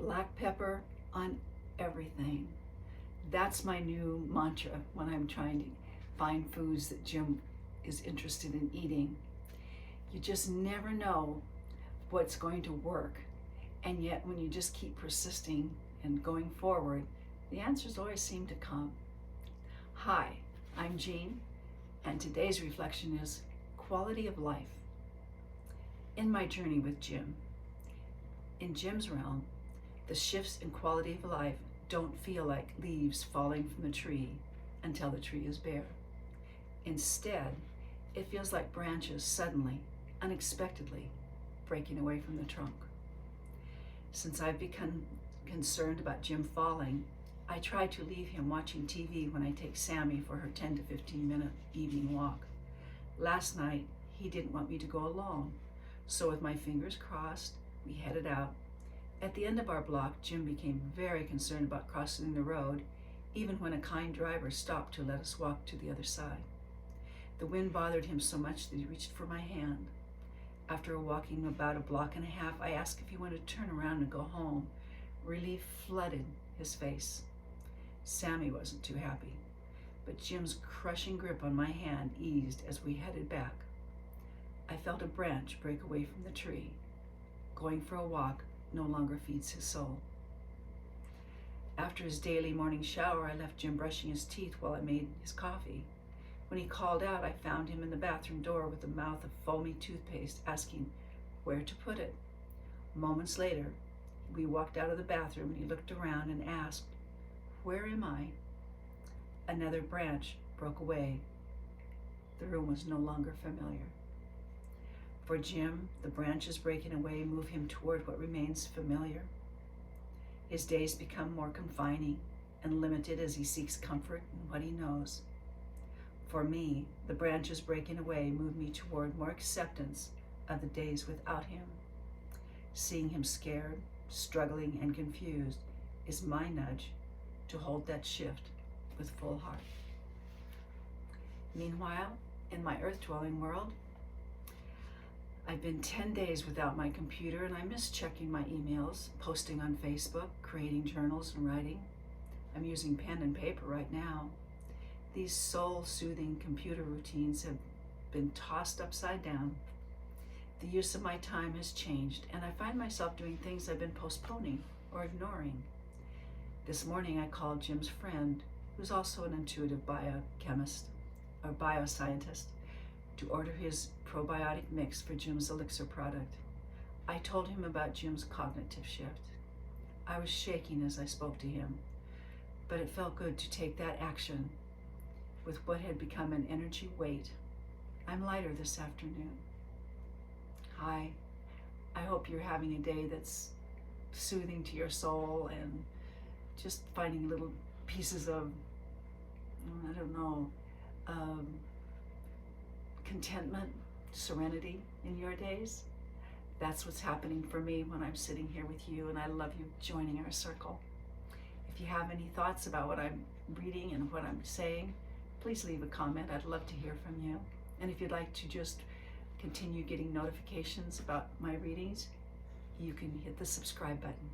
black pepper on everything. That's my new mantra when I'm trying to find foods that Jim is interested in eating. You just never know what's going to work. And yet when you just keep persisting and going forward, the answers always seem to come. Hi, I'm Jeanne, and today's reflection is quality of life. In my journey with Jim, in Jim's realm, the shifts in quality of life don't feel like leaves falling from the tree until the tree is bare. Instead, it feels like branches suddenly, unexpectedly, breaking away from the trunk. Since I've become concerned about Jim falling, I try to leave him watching TV when I take Sammy for her 10 to 15 minute evening walk. Last night, he didn't want me to go alone, so with my fingers crossed, we headed out. At the end of our block, Jim became very concerned about crossing the road, even when a kind driver stopped to let us walk to the other side. The wind bothered him so much that he reached for my hand. After walking about a block and a half, I asked if he wanted to turn around and go home. Relief flooded his face. Sammy wasn't too happy, but Jim's crushing grip on my hand eased as we headed back. I felt a branch break away from the tree. Going for a walk no longer feeds his soul. After his daily morning shower, I left Jim brushing his teeth while I made his coffee. When he called out, I found him in the bathroom door with a mouth of foamy toothpaste, asking where to put it. Moments later, we walked out of the bathroom and he looked around and asked, "Where am I?" Another branch broke away. The room was no longer familiar. For Jim, the branches breaking away move him toward what remains familiar. His days become more confining and limited as he seeks comfort in what he knows. For me, the branches breaking away move me toward more acceptance of the days without him. Seeing him scared, struggling, and confused is my nudge to hold that shift with full heart. Meanwhile, in my earth-dwelling world, I've been 10 days without my computer and I miss checking my emails, posting on Facebook, creating journals and writing. I'm using pen and paper right now. These soul-soothing computer routines have been tossed upside down. The use of my time has changed and I find myself doing things I've been postponing or ignoring. This morning I called Jim's friend, who's also an intuitive biochemist or bioscientist, to order his probiotic mix for Jim's elixir product. I told him about Jim's cognitive shift. I was shaking as I spoke to him, but it felt good to take that action with what had become an energy weight. I'm lighter this afternoon. Hi, I hope you're having a day that's soothing to your soul and just finding little pieces of, contentment, serenity in your days. That's what's happening for me when I'm sitting here with you, and I love you joining our circle. If you have any thoughts about what I'm reading and what I'm saying, please leave a comment. I'd love to hear from you. And if you'd like to just continue getting notifications about my readings, you can hit the subscribe button.